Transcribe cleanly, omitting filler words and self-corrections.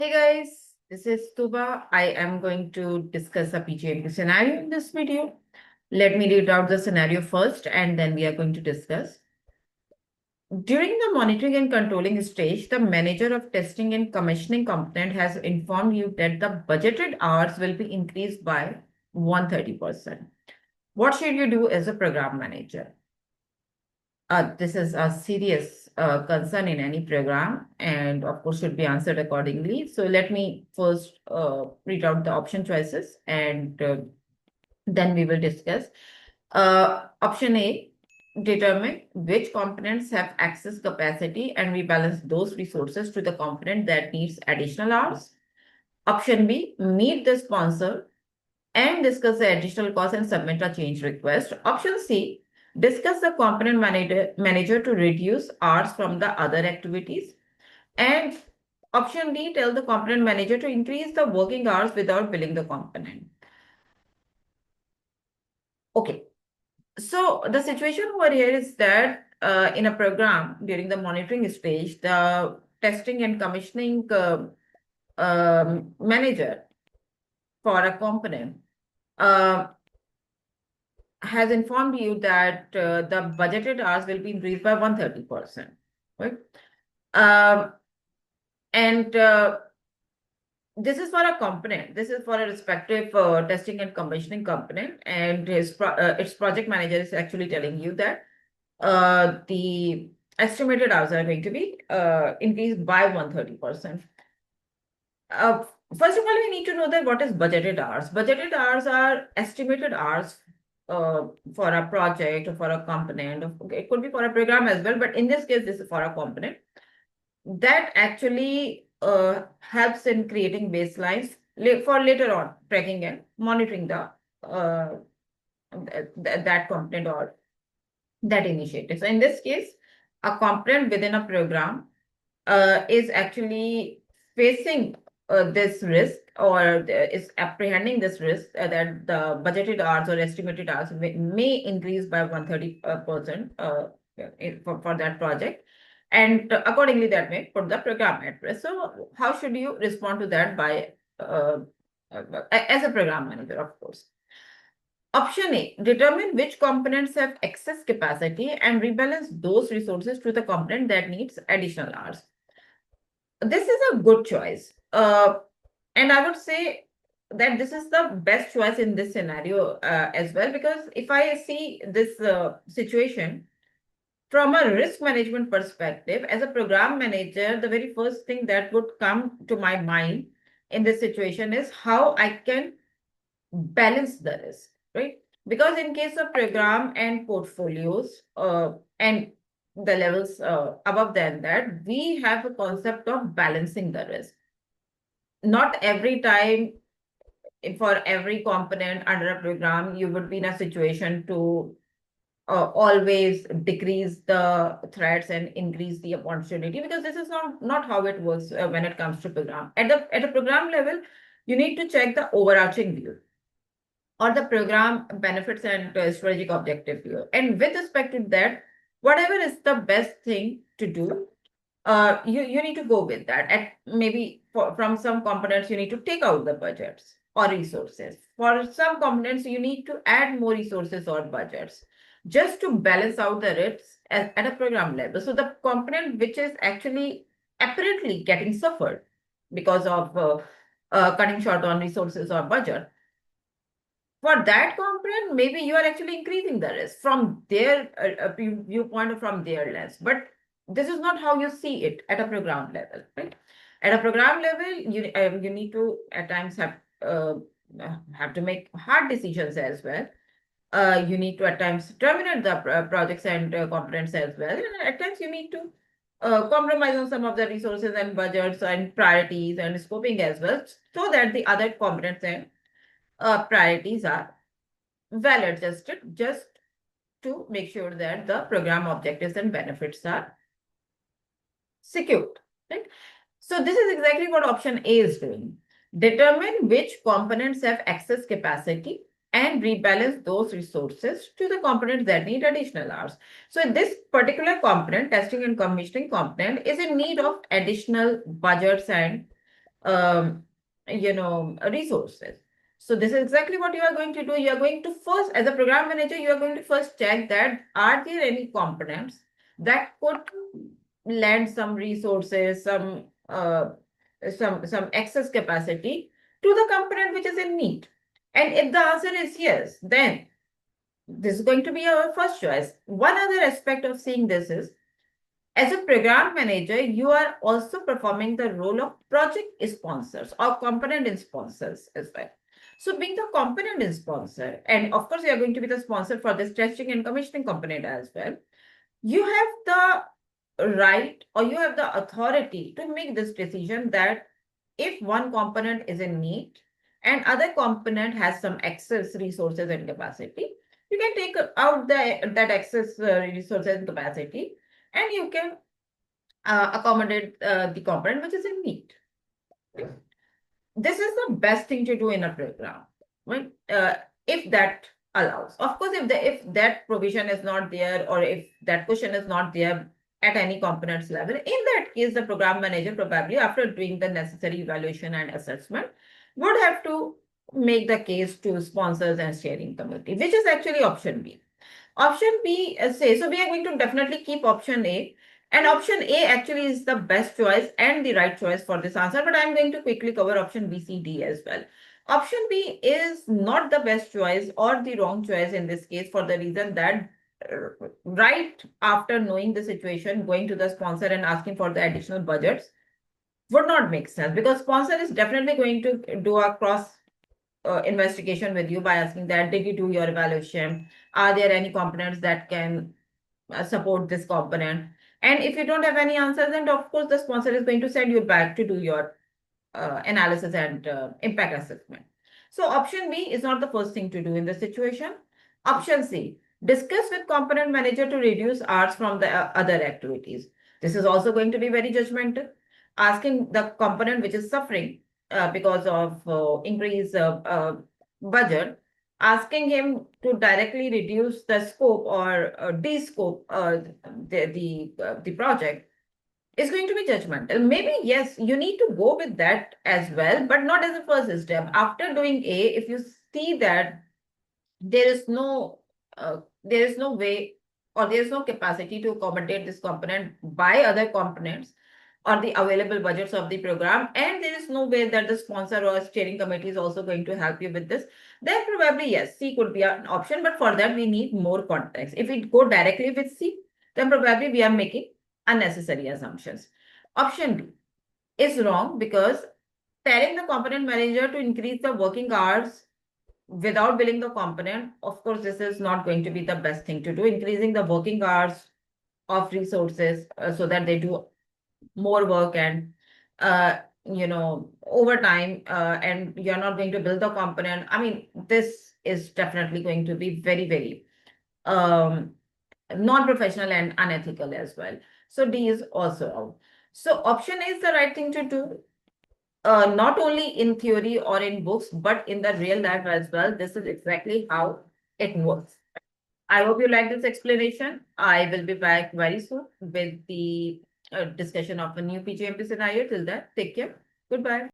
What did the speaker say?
Hey guys, this is Tuba. I am going to discuss a PgMP scenario in this video. Let me read out the scenario first and then we are going to discuss. During the monitoring and controlling stage, the manager of testing and commissioning component has informed you that the budgeted hours will be increased by 130%. What should you do as a program manager? This is a serious concern in any program and of course should be answered accordingly. So let me first read out the option choices and then we will discuss. Option A, determine which components have excess capacity and rebalance those resources to the component that needs additional hours. Option B, meet the sponsor and discuss the additional cost and submit a change request. Option C, discuss the component manager to reduce hours from the other activities. And option D, tell the component manager to increase the working hours without billing the component. Okay, so the situation over here is that in a program during the monitoring stage, the testing and commissioning manager for a component uh, has informed you that the budgeted hours will be increased by 130%, right? Um, and this is for a component. This is for a respective testing and commissioning component, and its project manager is actually telling you that the estimated hours are going to be increased by 130%. First of all, we need to know that what is budgeted hours. Budgeted hours are estimated hours for a project or for a component. Okay, it could be for a program as well, but in this case, this is for a component. That actually helps in creating baselines for later on tracking and monitoring that component or that initiative. So in this case, a component within a program is actually facing this risk or is apprehending this risk that the budgeted hours or estimated hours may increase by 130% for that project. And accordingly, that may put the program at risk. So how should you respond to that by as a program manager, of course? Option A, determine which components have excess capacity and rebalance those resources to the component that needs additional hours. This is a good choice. And I would say that this is the best choice in this scenario as well, because if I see this situation from a risk management perspective, as a program manager, the very first thing that would come to my mind in this situation is how I can balance the risk, right? Because in case of program and portfolios and the levels above than that, we have a concept of balancing the risk. Not every time for every component under a program, you would be in a situation to always decrease the threats and increase the opportunity, because this is not how it works when it comes to program. At a program level, you need to check the overarching view or the program benefits and strategic objective view. And with respect to that, whatever is the best thing to do, you need to go with that. And maybe from some components, you need to take out the budgets or resources. For some components, you need to add more resources or budgets just to balance out the risks at a program level. So the component which is actually apparently getting suffered because of cutting short on resources or budget, for that component, maybe you are actually increasing the risk from their viewpoint or from their lens. But this is not how you see it at a program level, right? At a program level, you need to at times have to make hard decisions as well. You need to at times terminate the projects and components as well. And at times you need to compromise on some of the resources and budgets and priorities and scoping as well, so that the other components and priorities are well adjusted, just to make sure that the program objectives and benefits are secured, right? So this is exactly what option A is doing. Determine which components have excess capacity and rebalance those resources to the components that need additional hours. So this particular component, testing and commissioning component, is in need of additional budgets and um, resources. So this is exactly what you are going to do. You are going to first, as a program manager, you are going to first check that are there any components that could lend some resources, some excess capacity to the component which is in need. And if the answer is yes, then this is going to be our first choice. One other aspect of seeing this is, as a program manager, you are also performing the role of project sponsors or component sponsors as well. So being the component sponsor, and of course you are going to be the sponsor for this testing and commissioning component as well, you have the right or you have the authority to make this decision that if one component is in need and other component has some excess resources and capacity, you can take out that excess resources and capacity, and you can accommodate the component which is in need. This is the best thing to do in a program, right? If that allows. Of course, if that provision is not there, or if that cushion is not there at any components level, in that case, the program manager probably, after doing the necessary evaluation and assessment, would have to make the case to sponsors and steering committee, which is actually option B. Option B, so we are going to definitely keep option A. And option A actually is the best choice and the right choice for this answer. But I'm going to quickly cover option B, C, D as well. Option B is not the best choice or the wrong choice in this case, for the reason that right after knowing the situation, going to the sponsor and asking for the additional budgets would not make sense, because sponsor is definitely going to do a cross investigation with you by asking that, did you do your evaluation? Are there any components that can support this component? And if you don't have any answers, then of course the sponsor is going to send you back to do your analysis and impact assessment. So option B is not the first thing to do in this situation. Option C, discuss with component manager to reduce hours from the other activities. This is also going to be very judgmental. Asking the component which is suffering because of increased budget, asking him to directly reduce the scope or de-scope the project is going to be judgmental. Maybe, yes, you need to go with that as well, but not as a first step. After doing A, if you see that there is no way or there is no capacity to accommodate this component by other components or the available budgets of the program, and there is no way that the sponsor or steering committee is also going to help you with this, then probably yes, C could be an option. But for that, we need more context. If we go directly with C, then probably we are making unnecessary assumptions. Option B is wrong, because telling the component manager to increase the working hours without billing the component, of course, this is not going to be the best thing to do. Increasing the working hours of resources so that they do more work and overtime, and you're not going to bill the component. I mean, this is definitely going to be very, very um, non-professional and unethical as well. So D is also out. So option A is the right thing to do, not only in theory or in books, but in the real life as well. This is exactly how it works. I hope you like this explanation. I will be back very soon with the discussion of a new PgMP scenario. Till then, take care. Goodbye.